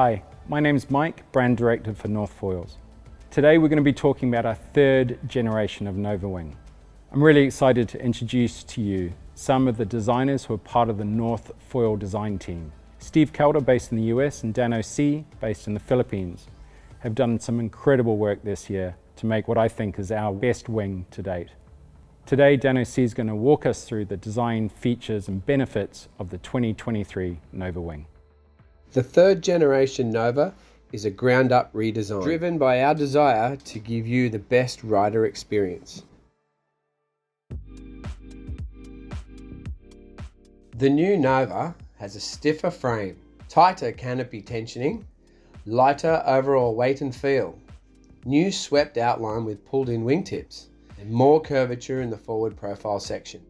Hi, my name's Mike, Brand Director for North Foils. Today we're going to be talking about our third generation of Nova Wing. I'm really excited to introduce to you some of the designers who are part of the North Foil design team. Steve Calder, based in the US, and Dano, based in the Philippines, have done some incredible work this year to make what I think is our best wing to date. Today, Dano is going to walk us through the design, features and benefits of the 2023 Nova Wing. The third generation Nova is a ground-up redesign, driven by our desire to give you the best rider experience. The new Nova has a stiffer frame, tighter canopy tensioning, lighter overall weight and feel, new swept outline with pulled-in wingtips, and more curvature in the forward profile section.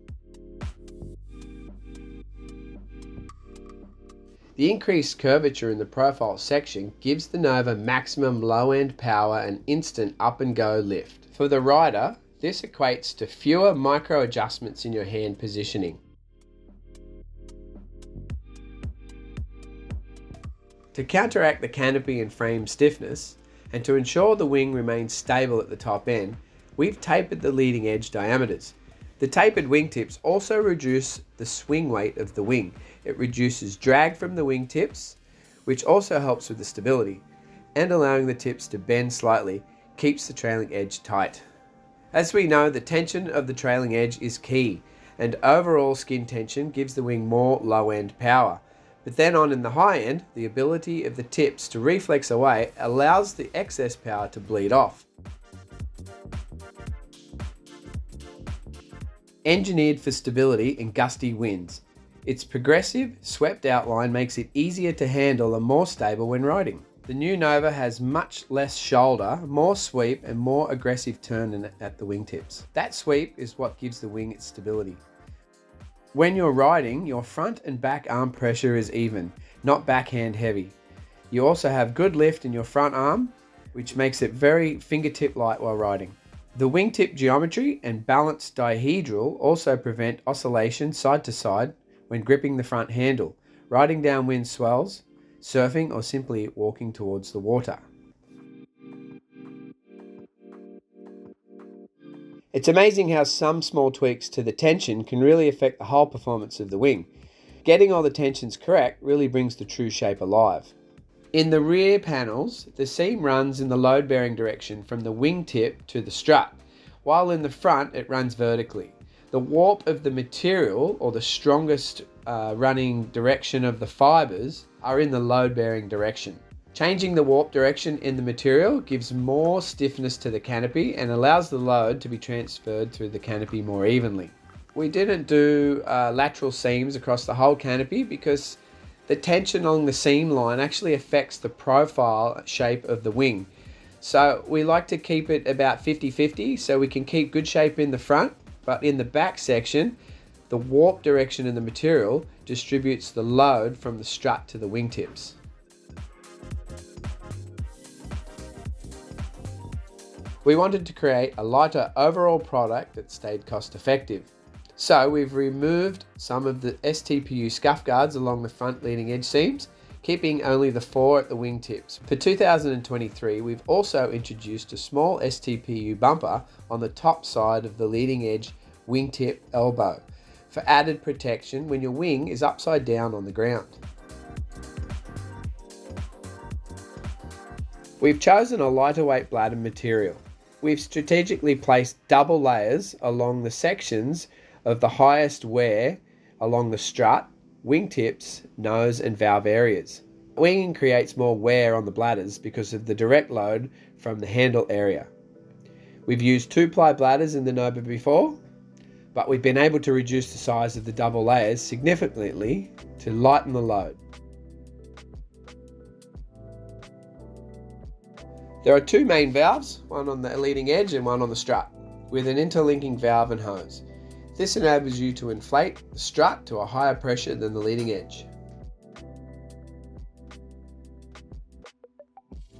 The increased curvature in the profile section gives the Nova maximum low-end power and instant up-and-go lift. For the rider, this equates to fewer micro adjustments in your hand positioning. To counteract the canopy and frame stiffness, and to ensure the wing remains stable at the top end, we've tapered the leading edge diameters. The tapered wingtips also reduce the swing weight of the wing. It reduces drag from the wingtips, which also helps with the stability, and allowing the tips to bend slightly keeps the trailing edge tight. As we know, the tension of the trailing edge is key, and overall skin tension gives the wing more low-end power. But then on in the high end, the ability of the tips to reflex away allows the excess power to bleed off. Engineered for stability and gusty winds, its progressive, swept outline makes it easier to handle and more stable when riding. The new Nova has much less shoulder, more sweep and more aggressive turn at the wingtips. That sweep is what gives the wing its stability. When you're riding, your front and back arm pressure is even, not backhand heavy. You also have good lift in your front arm, which makes it very fingertip light while riding. The wingtip geometry and balanced dihedral also prevent oscillation side to side when gripping the front handle, riding downwind swells, surfing or simply walking towards the water. It's amazing how some small tweaks to the tension can really affect the whole performance of the wing. Getting all the tensions correct really brings the true shape alive. In the rear panels, the seam runs in the load-bearing direction from the wingtip to the strut, while in the front it runs vertically. The warp of the material, or the strongest running direction of the fibers, are in the load-bearing direction. Changing the warp direction in the material gives more stiffness to the canopy and allows the load to be transferred through the canopy more evenly. We didn't do lateral seams across the whole canopy because the tension along the seam line actually affects the profile shape of the wing. So we like to keep it about 50-50 so we can keep good shape in the front, but in the back section, the warp direction in the material distributes the load from the strut to the wingtips. We wanted to create a lighter overall product that stayed cost effective. So we've removed some of the STPU scuff guards along the front leading edge seams, keeping only the 4 at the wingtips. For 2023, we've also introduced a small STPU bumper on the top side of the leading edge wingtip elbow for added protection when your wing is upside down on the ground. We've chosen a lighter weight bladder material. We've strategically placed double layers along the sections of the highest wear along the strut, wingtips, nose and valve areas. Winging creates more wear on the bladders because of the direct load from the handle area. We've used 2-ply bladders in the Nova before, but we've been able to reduce the size of the double layers significantly to lighten the load. There are 2 main valves, one on the leading edge and one on the strut, with an interlinking valve and hose. This enables you to inflate the strut to a higher pressure than the leading edge.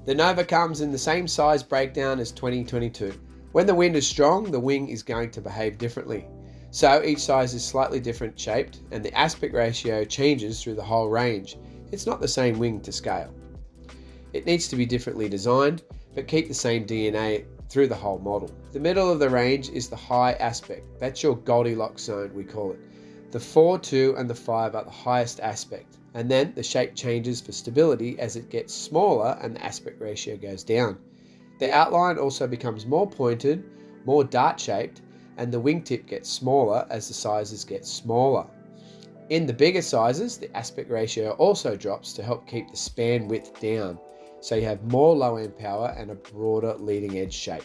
The Nova comes in the same size breakdown as 2022. When the wind is strong, the wing is going to behave differently. So each size is slightly different shaped and the aspect ratio changes through the whole range. It's not the same wing to scale. It needs to be differently designed, but keep the same DNA through the whole model. The middle of the range is the high aspect. That's your Goldilocks zone, we call it. The 4, 2 and the 5 are the highest aspect, and then the shape changes for stability as it gets smaller and the aspect ratio goes down. The outline also becomes more pointed, more dart-shaped, and the wingtip gets smaller as the sizes get smaller. In the bigger sizes, the aspect ratio also drops to help keep the span width down, so you have more low end power and a broader leading edge shape.